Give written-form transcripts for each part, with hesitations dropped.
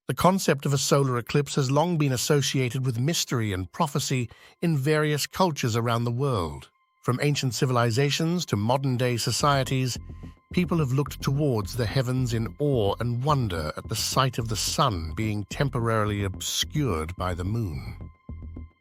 The concept of a solar eclipse has long been associated with mystery and prophecy in various cultures around the world. From ancient civilizations to modern-day societies, people have looked towards the heavens in awe and wonder at the sight of the sun being temporarily obscured by the moon.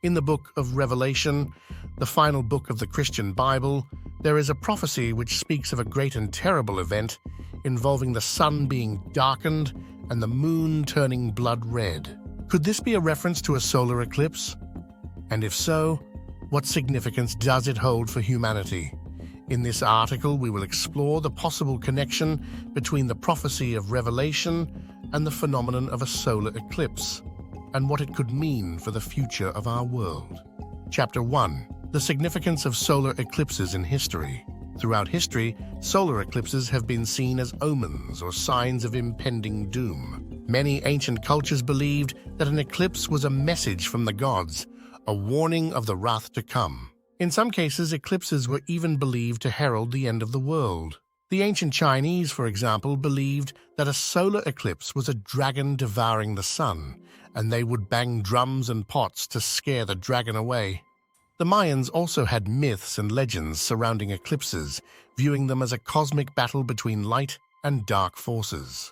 In the book of Revelation, the final book of the Christian Bible, there is a prophecy which speaks of a great and terrible event involving the sun being darkened and the moon turning blood red. Could this be a reference to a solar eclipse? And if so, what significance does it hold for humanity? In this article, we will explore the possible connection between the prophecy of Revelation and the phenomenon of a solar eclipse, and what it could mean for the future of our world. Chapter 1. The significance of solar eclipses in history. Throughout history, solar eclipses have been seen as omens or signs of impending doom. Many ancient cultures believed that an eclipse was a message from the gods, a warning of the wrath to come. In some cases, eclipses were even believed to herald the end of the world. The ancient Chinese, for example, believed that a solar eclipse was a dragon devouring the sun, and they would bang drums and pots to scare the dragon away. The Mayans also had myths and legends surrounding eclipses, viewing them as a cosmic battle between light and dark forces.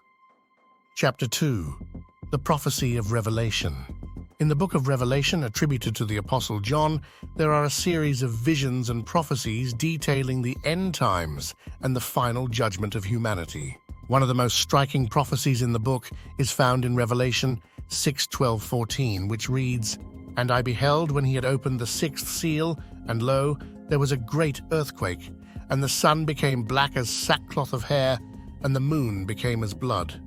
Chapter 2. The Prophecy of Revelation. In the book of Revelation, attributed to the Apostle John, there are a series of visions and prophecies detailing the end times and the final judgment of humanity. One of the most striking prophecies in the book is found in Revelation 6:12-14, which reads, "And I beheld when he had opened the sixth seal, and lo, there was a great earthquake, and the sun became black as sackcloth of hair, and the moon became as blood.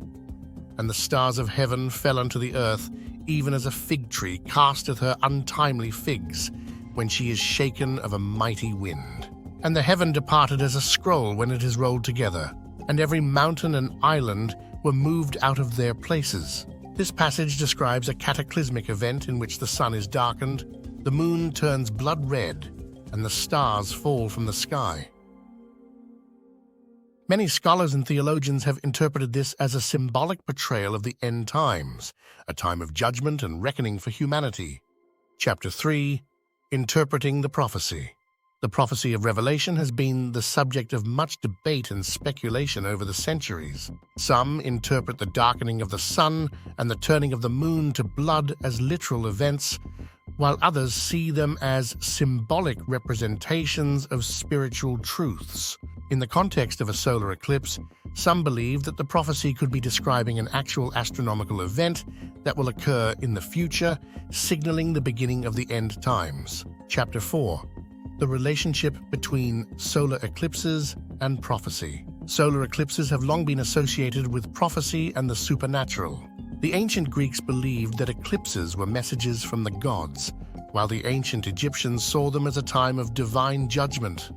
And the stars of heaven fell unto the earth, even as a fig tree casteth her untimely figs, when she is shaken of a mighty wind. And the heaven departed as a scroll when it is rolled together, and every mountain and island were moved out of their places." This passage describes a cataclysmic event in which the sun is darkened, the moon turns blood red, and the stars fall from the sky. Many scholars and theologians have interpreted this as a symbolic portrayal of the end times, a time of judgment and reckoning for humanity. Chapter 3. Interpreting the Prophecy. The prophecy of Revelation has been the subject of much debate and speculation over the centuries. Some interpret the darkening of the sun and the turning of the moon to blood as literal events, while others see them as symbolic representations of spiritual truths. In the context of a solar eclipse, some believe that the prophecy could be describing an actual astronomical event that will occur in the future, signaling the beginning of the end times. Chapter 4. The relationship between solar eclipses and prophecy. Solar eclipses have long been associated with prophecy and the supernatural. The ancient Greeks believed that eclipses were messages from the gods, while the ancient Egyptians saw them as a time of divine judgment.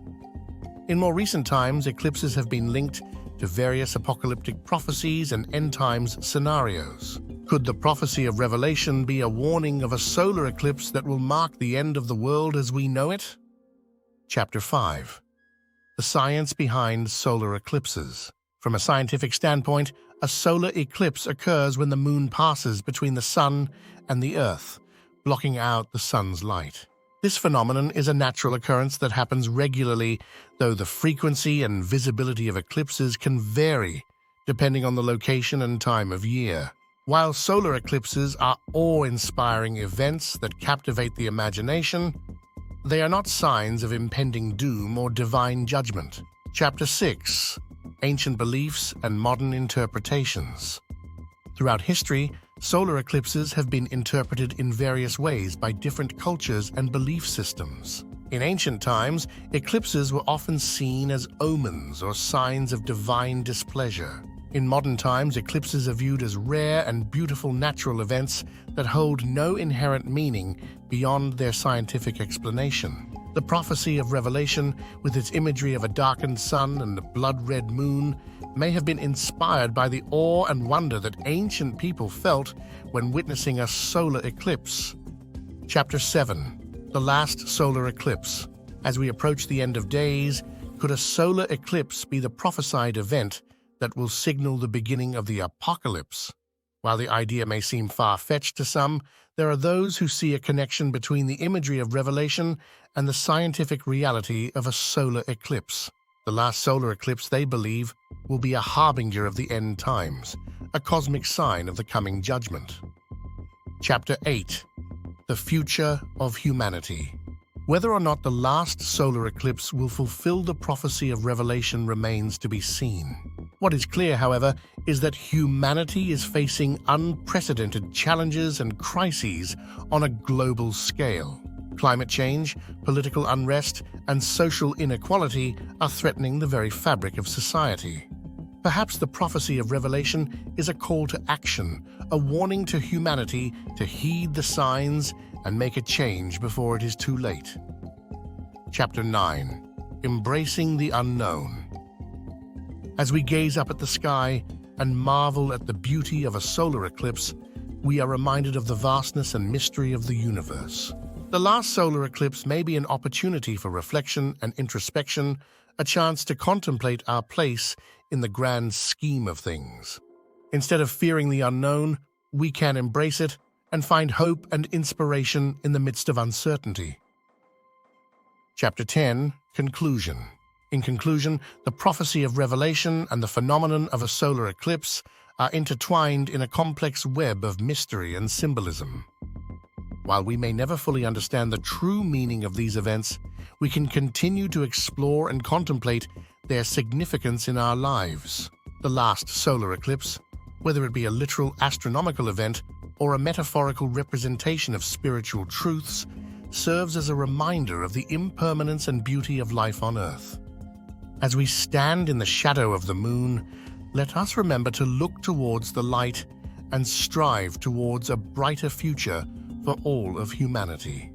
In more recent times, eclipses have been linked to various apocalyptic prophecies and end times scenarios. Could the prophecy of Revelation be a warning of a solar eclipse that will mark the end of the world as we know it? Chapter 5. The Science Behind Solar Eclipses. From a scientific standpoint, a solar eclipse occurs when the moon passes between the sun and the earth, blocking out the sun's light. This phenomenon is a natural occurrence that happens regularly, though the frequency and visibility of eclipses can vary depending on the location and time of year. While solar eclipses are awe-inspiring events that captivate the imagination, they are not signs of impending doom or divine judgment. Chapter 6. Ancient Beliefs and Modern Interpretations. Throughout history, solar eclipses have been interpreted in various ways by different cultures and belief systems. In ancient times, eclipses were often seen as omens or signs of divine displeasure. In modern times, eclipses are viewed as rare and beautiful natural events that hold no inherent meaning beyond their scientific explanation. The prophecy of Revelation, with its imagery of a darkened sun and a blood-red moon, may have been inspired by the awe and wonder that ancient people felt when witnessing a solar eclipse. Chapter 7. The Last Solar Eclipse. As we approach the end of days, could a solar eclipse be the prophesied event that will signal the beginning of the apocalypse? While the idea may seem far-fetched to some, there are those who see a connection between the imagery of Revelation and the scientific reality of a solar eclipse. The last solar eclipse, they believe, will be a harbinger of the end times, a cosmic sign of the coming judgment. Chapter 8. The Future of Humanity. Whether or not the last solar eclipse will fulfill the prophecy of Revelation remains to be seen. What is clear, however, is that humanity is facing unprecedented challenges and crises on a global scale. Climate change, political unrest, and social inequality are threatening the very fabric of society. Perhaps the prophecy of Revelation is a call to action, a warning to humanity to heed the signs and make a change before it is too late. Chapter 9. Embracing the Unknown. As we gaze up at the sky and marvel at the beauty of a solar eclipse, we are reminded of the vastness and mystery of the universe. The last solar eclipse may be an opportunity for reflection and introspection, a chance to contemplate our place in the grand scheme of things. Instead of fearing the unknown, we can embrace it and find hope and inspiration in the midst of uncertainty. Chapter 10. Conclusion. In conclusion, the prophecy of Revelation and the phenomenon of a solar eclipse are intertwined in a complex web of mystery and symbolism. While we may never fully understand the true meaning of these events, we can continue to explore and contemplate their significance in our lives. The last solar eclipse, whether it be a literal astronomical event or a metaphorical representation of spiritual truths, serves as a reminder of the impermanence and beauty of life on Earth. As we stand in the shadow of the moon, let us remember to look towards the light and strive towards a brighter future for all of humanity.